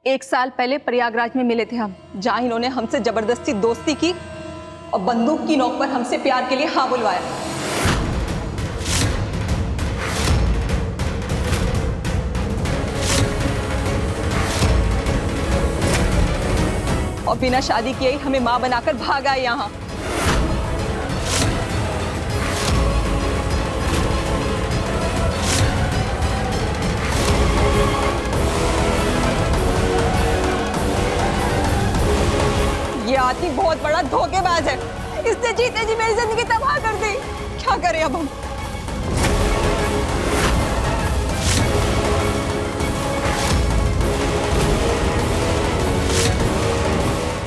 1 साल पहले प्रयागराज में मिले थे हम, जहां इन्होंने हमसे जबरदस्ती दोस्ती की और बंदूक की नोक पर हमसे प्यार के लिए हाँ बुलवाया। और बिना शादी किए ही हमें मां बनाकर भाग आए यहाँ। ये आदमी बहुत बड़ा धोखेबाज है। इसने जीते जी मेरी जिंदगी तबाह कर दी। क्या करें अब हम?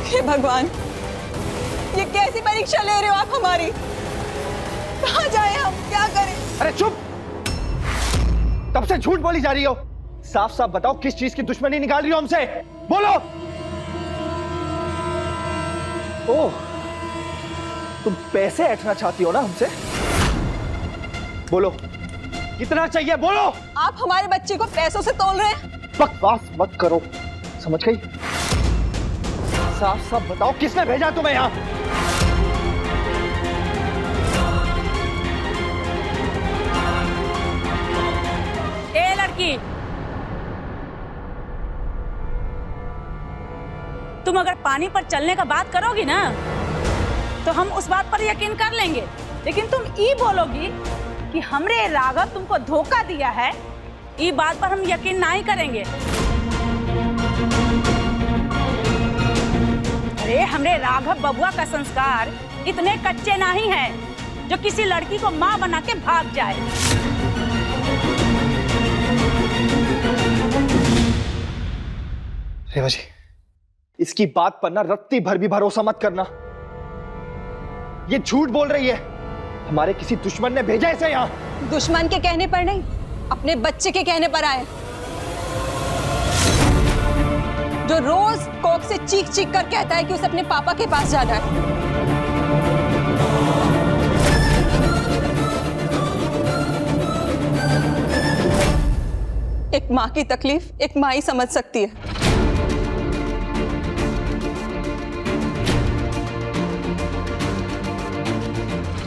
हे भगवान, ये कैसी परीक्षा ले रहे हो आप हमारी? कहाँ जाए हम, क्या करें? अरे चुप! तब से झूठ बोली जा रही हो। साफ साफ बताओ, किस चीज की दुश्मनी निकाल रही हो हमसे? बोलो। ओह, तुम पैसे ऐंठना चाहती हो ना हमसे? बोलो, कितना चाहिए? बोलो। आप हमारे बच्चे को पैसों से तोल रहे हैं? बकवास मत करो, समझ गई? साफ साफ बताओ, किसने भेजा तुम्हें यहाँ? ए लड़की, तुम अगर पानी पर चलने का बात करोगी ना तो हम उस बात पर यकीन कर लेंगे, लेकिन तुम ये बोलोगी कि हमरे राघव तुमको धोखा दिया है, ये बात पर हम यकीन नहीं करेंगे। अरे हमरे राघव बबुआ का संस्कार इतने कच्चे नहीं हैं जो किसी लड़की को मां बना के भाग जाए। रेवा जी, इसकी बात पर ना रत्ती भर भी भरोसा मत करना। ये झूठ बोल रही है। हमारे किसी दुश्मन ने भेजा इसे यहाँ। दुश्मन के कहने पर नहीं, अपने बच्चे के कहने पर आए, जो रोज कोक से चीख चीख कर कहता है कि उसे अपने पापा के पास जाना है। एक माँ की तकलीफ एक माँ ही समझ सकती है।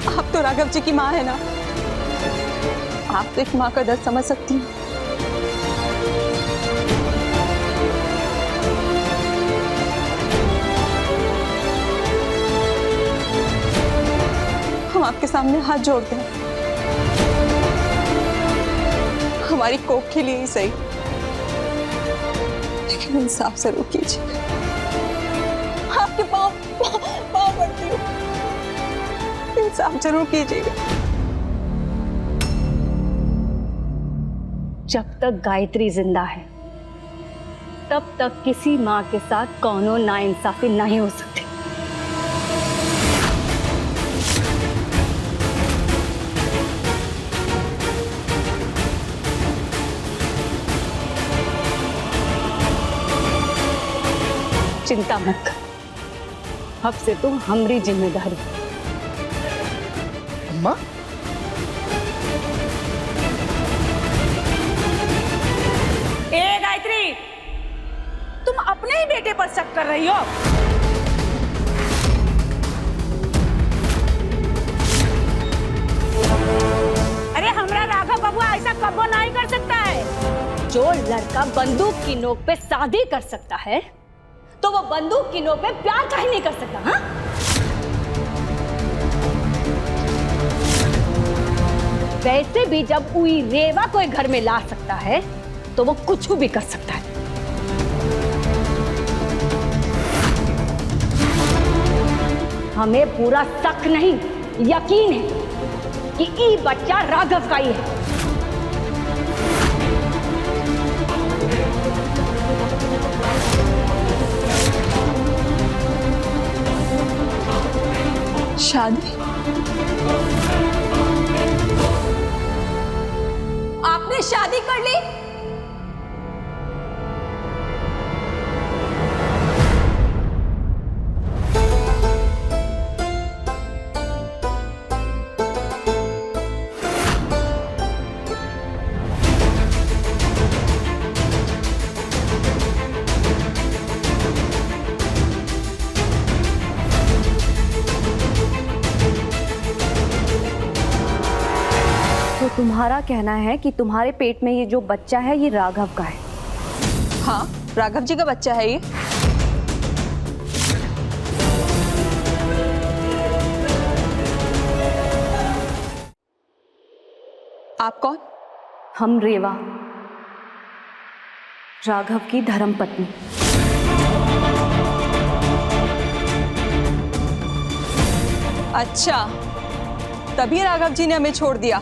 आप तो राघव जी की माँ है ना, आप तो एक माँ का दर्द समझ सकती हैं। हम आपके सामने हाथ जोड़ते हैं, हमारी कोख के लिए ही सही, लेकिन इंसाफ जरूर कीजिए। आपके पाँव पड़ती हूँ, इंसाफ जरूर कीजिएगा। जब तक गायत्री जिंदा है तब तक किसी माँ के साथ कौनो नाइंसाफी नहीं हो सकती। चिंता मत कर, अब से तो हमारी जिम्मेदारी। अम्मा, ए गायत्री, तुम अपने ही बेटे पर शक कर रही हो। अरे हमरा राघव बबुआ ऐसा कबो नहीं कर सकता है। जो लड़का बंदूक की नोक पे शादी कर सकता है तो वो बंदूक की नोक पे प्यार काहे नहीं कर सकता? हाँ? वैसे भी जब कोई रेवा को घर में ला सकता है तो वो कुछ भी कर सकता है। हमें पूरा शक नहीं, यकीन है कि ये बच्चा राघव का ही है। शादी? आपने शादी कर ली? तुम्हारा कहना है कि तुम्हारे पेट में ये जो बच्चा है ये राघव का है? हाँ, राघव जी का बच्चा है ये। आप कौन? हम रेवा, राघव की धर्मपत्नी। अच्छा, तभी राघव जी ने हमें छोड़ दिया।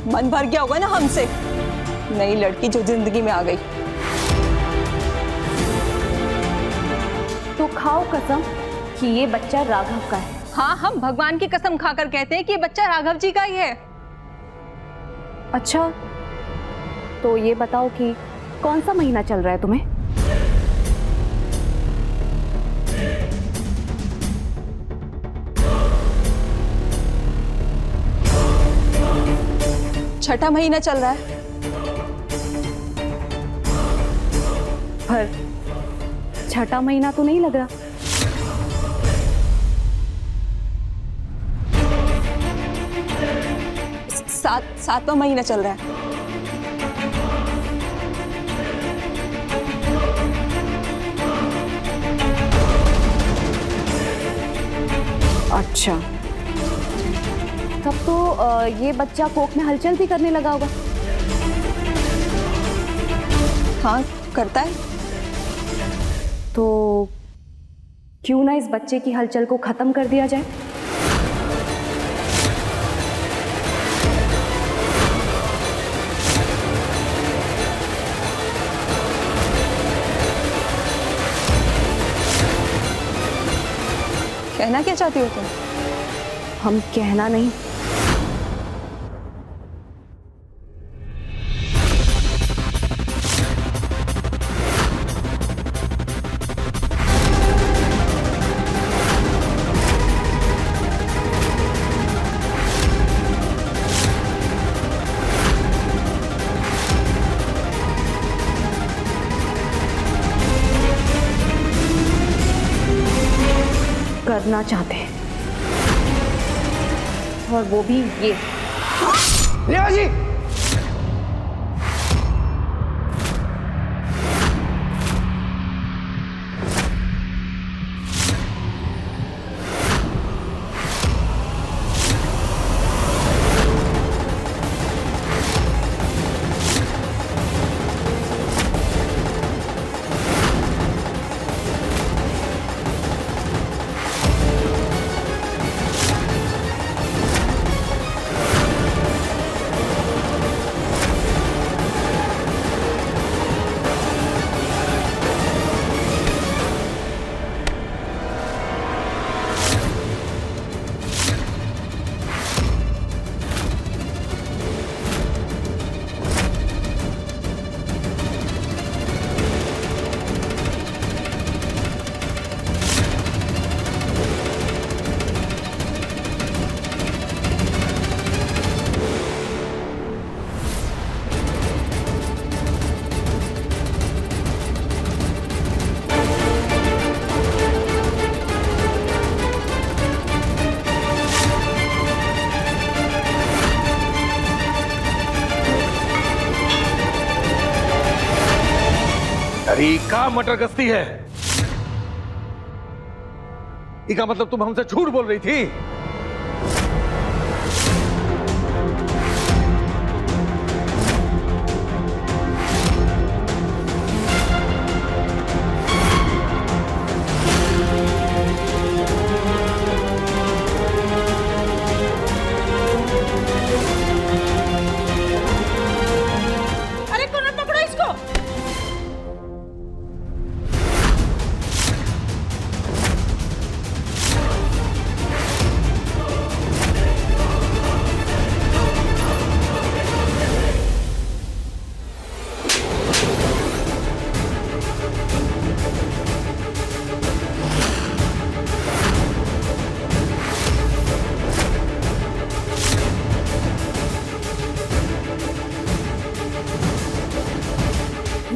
मन भर गया होगा ना हमसे, नई लड़की जो जिंदगी में आ गई। तो खाओ कसम कि ये बच्चा राघव का है। हाँ, हम भगवान की कसम खाकर कहते हैं कि ये बच्चा राघव जी का ही है। अच्छा, तो ये बताओ कि कौन सा महीना चल रहा है तुम्हें? छठा महीना चल रहा है। पर छठा महीना तो नहीं लग रहा। सातवां महीना चल रहा है। अच्छा, तब तो ये बच्चा कोख में हलचल भी करने लगा होगा। हाँ, करता है। तो क्यों ना इस बच्चे की हलचल को खत्म कर दिया जाए? कहना क्या चाहती हो तुम? हम कहना नहीं, करना चाहते हैं, और वो भी ये। रेवा जी! अरे का मटर गश्ती है? इसका मतलब तुम हमसे झूठ बोल रही थी? अरे कौन, पकड़ो इसको।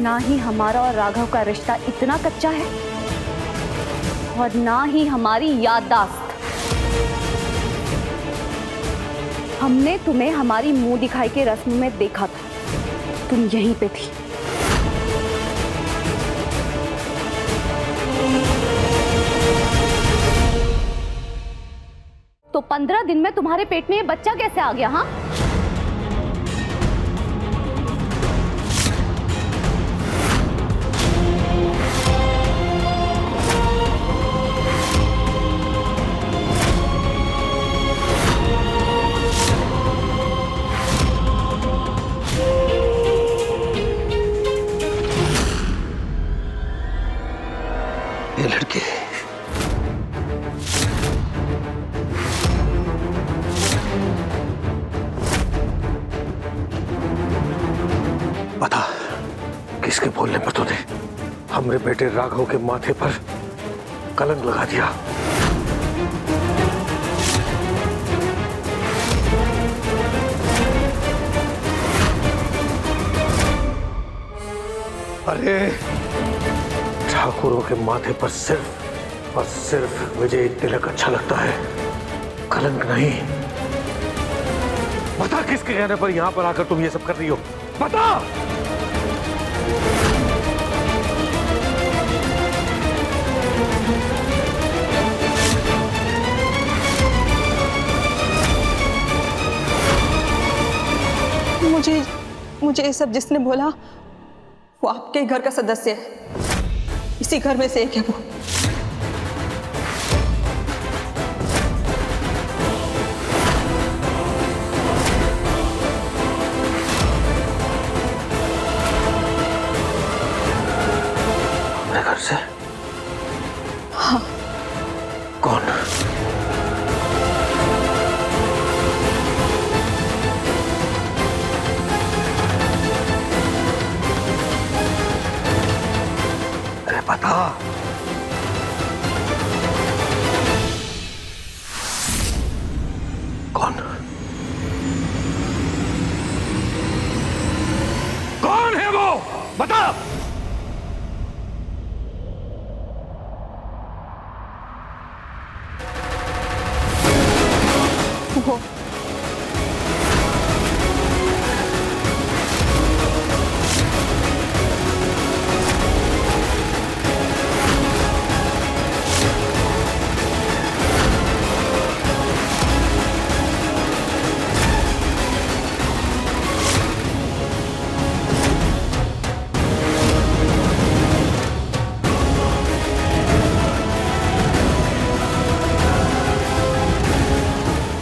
ना ही हमारा और राघव का रिश्ता इतना कच्चा है, और ना ही हमारी याददाश्त। हमने तुम्हें हमारी मुंह दिखाई के रस्म में देखा था, तुम यहीं पे थी। तो 15 दिन में तुम्हारे पेट में ये बच्चा कैसे आ गया? हाँ, ये लड़की बता, किसके बोलने पर तूने हमरे बेटे राघव के माथे पर कलंक लगा दिया? अरे ठाकुरों के माथे पर सिर्फ और सिर्फ विजय तिलक अच्छा लगता है, कलंक नहीं। बता, किसके कहने पर यहां पर आकर तुम ये सब कर रही हो? बता। मुझे ये सब जिसने बोला वो आपके घर का सदस्य है, इसी घर में से एक है वो। अपने घर से? हाँ। कौन? बता। कौन? कौन है वो? बता। वो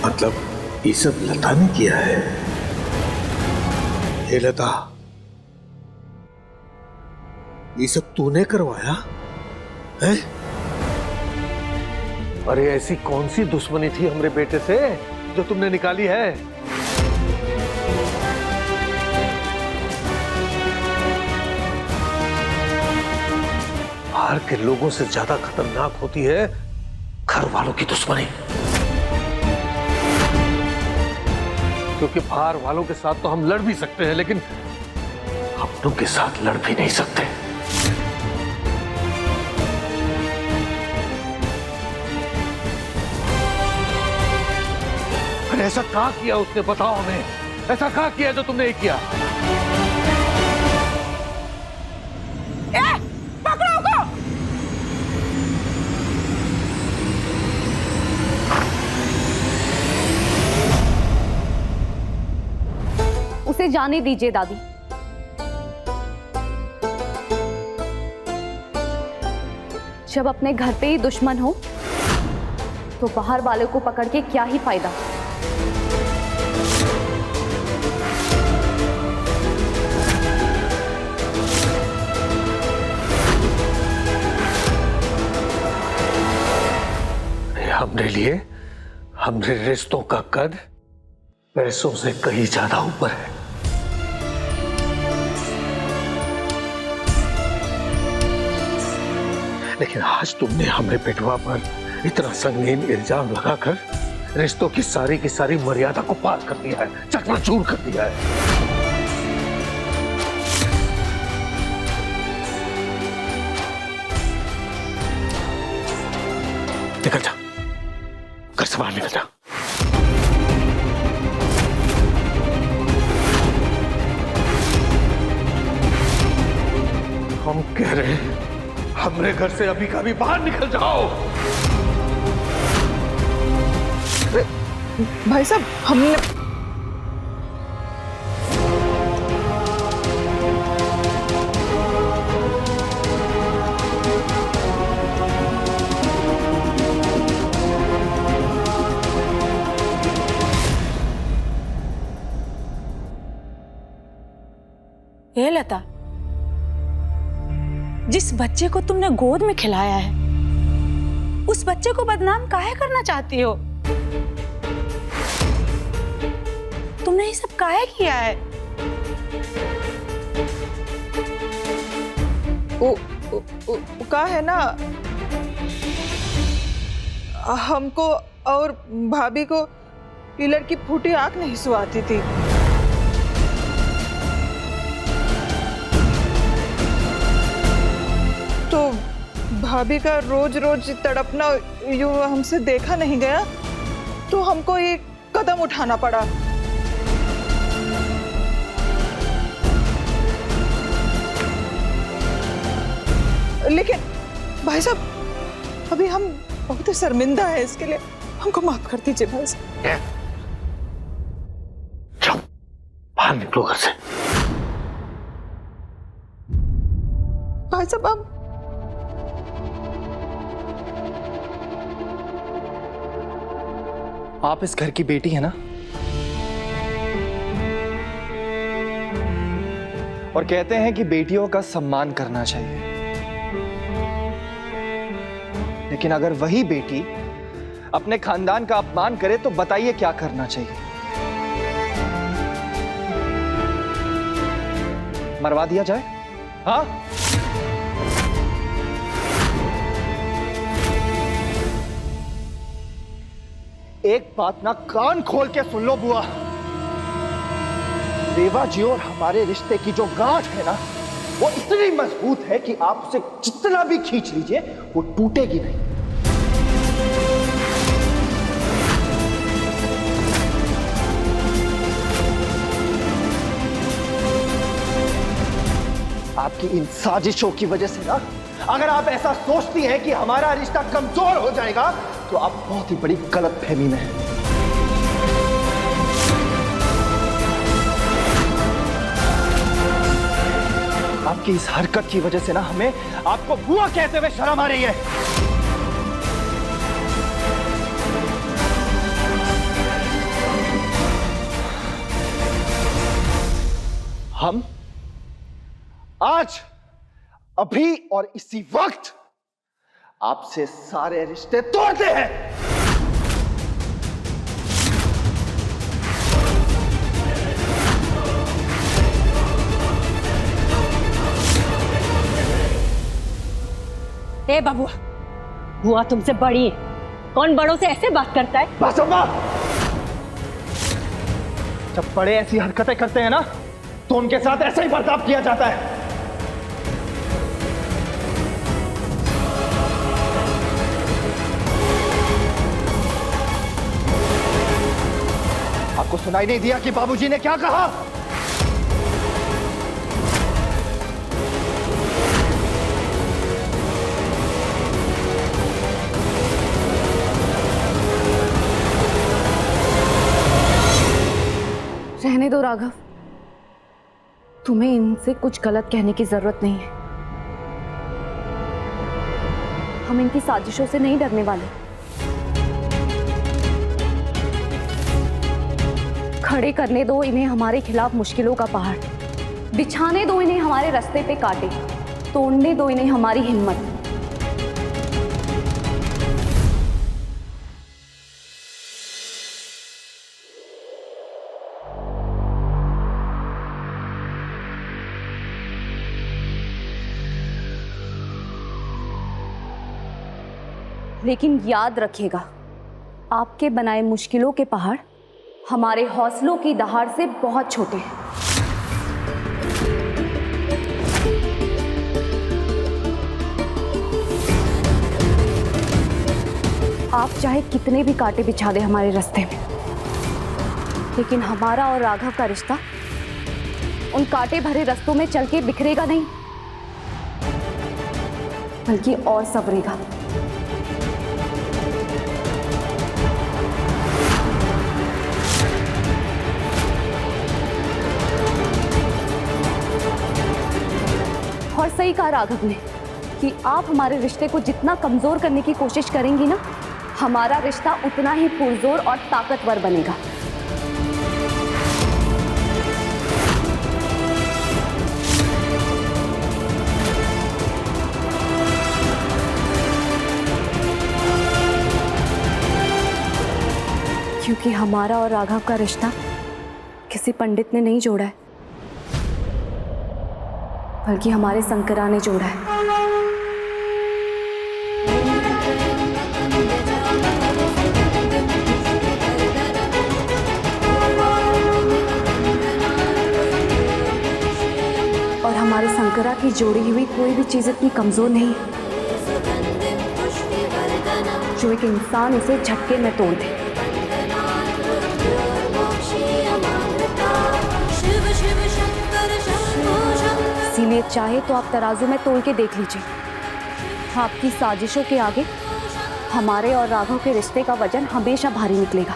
मतलब ये सब लता ने किया है? हे लता, ये सब तूने करवाया है? अरे ऐसी कौन सी दुश्मनी थी हमरे बेटे से जो तुमने निकाली है? बाहर के लोगों से ज्यादा खतरनाक होती है घर वालों की दुश्मनी, क्योंकि बाहर वालों के साथ तो हम लड़ भी सकते हैं, लेकिन अपनों के साथ लड़ भी नहीं सकते। अरे ऐसा क्या किया उसने, बताओ हमें, ऐसा क्या किया जो तुमने किया? पकड़ो उसको। उसे जाने दीजिए दादी। जब अपने घर पे ही दुश्मन हो तो बाहर वालों को पकड़ के क्या ही फायदा। हमरे लिए हमरे रिश्तों का कद पैसों से कहीं ज्यादा ऊपर है। लेकिन आज तुमने हमरे पेटवा पर इतना संगीन इल्जाम लगाकर रिश्तों की सारी मर्यादा को पार कर दिया है, चकनाचूर कर दिया है। निकल जा, घर से बाहर निकल जा। हम कह रहे हैं हमरे घर से अभी का भी बाहर निकल जाओ। भाई साहब, हमने ये लता, जिस बच्चे को तुमने गोद में खिलाया है उस बच्चे को बदनाम काहे करना चाहती हो? तुमने ये सब काहे किया है? का है ना, हमको और भाभी को पिलर की फूटी आंख नहीं सुहाती थी। तो भाभी का रोज रोज तड़पना यूं हमसे देखा नहीं गया, तो हमको ये कदम उठाना पड़ा। लेकिन भाई साहब, अभी हम बहुत शर्मिंदा है, इसके लिए हमको माफ कर दीजिए भाई साहब। जाओ बाहर निकलो घर से। भाई साहब, आप इस घर की बेटी है ना, और कहते हैं कि बेटियों का सम्मान करना चाहिए। लेकिन अगर वही बेटी अपने खानदान का अपमान करे तो बताइए क्या करना चाहिए? मरवा दिया जाए? हाँ, एक बात ना कान खोल के सुन लो बुआ, रेवा जी और हमारे रिश्ते की जो गांठ है ना, वो इतनी मजबूत है कि आप उसे जितना भी खींच लीजिए वो टूटेगी नहीं। आपकी इन साजिशों की वजह से ना, अगर आप ऐसा सोचती हैं कि हमारा रिश्ता कमजोर हो जाएगा, तो आप बहुत ही बड़ी गलतफहमी में हैं। आपकी इस हरकत की वजह से ना हमें आपको बुआ कहते हुए शर्म आ रही है। हम आज, अभी और इसी वक्त आपसे सारे रिश्ते तोड़ते हैं। ए बबुआ, बुआ तुमसे बड़ी है, कौन बड़ों से ऐसे बात करता है? बस अम्मा, जब बड़े ऐसी हरकतें करते हैं ना, तो उनके साथ ऐसा ही बर्ताव किया जाता है। आपको सुनाई नहीं दिया कि बाबूजी ने क्या कहा? रहने दो राघव, तुम्हें इनसे कुछ गलत कहने की जरूरत नहीं है। हम इनकी साजिशों से नहीं डरने वाले। खड़े करने दो इन्हें हमारे खिलाफ मुश्किलों का पहाड़, बिछाने दो इन्हें हमारे रास्ते पे कांटे, तोड़ने दो इन्हें हमारी हिम्मत। लेकिन याद रखिएगा, आपके बनाए मुश्किलों के पहाड़ हमारे हौसलों की दहाड़ से बहुत छोटे हैं। आप चाहे कितने भी कांटे बिछा दें हमारे रास्ते में, लेकिन हमारा और राघव का रिश्ता उन कांटे भरे रास्तों में चल के बिखरेगा नहीं। बल्कि और संवरेगा। और सही कहा राघव ने कि आप हमारे रिश्ते को जितना कमजोर करने की कोशिश करेंगी ना, हमारा रिश्ता उतना ही पुरजोर और ताकतवर बनेगा। क्योंकि हमारा और राघव का रिश्ता किसी पंडित ने नहीं जोड़ा है, बल्कि हमारे शंकरा ने जोड़ा है। और हमारे शंकरा की जोड़ी हुई कोई भी चीज इतनी कमजोर नहीं है जो एक इंसान उसे झटके में तोड़ दे। इसीलिए चाहे तो आप तराजू में तोल के देख लीजिए, आपकी साजिशों के आगे हमारे और राघव के रिश्ते का वजन हमेशा भारी निकलेगा।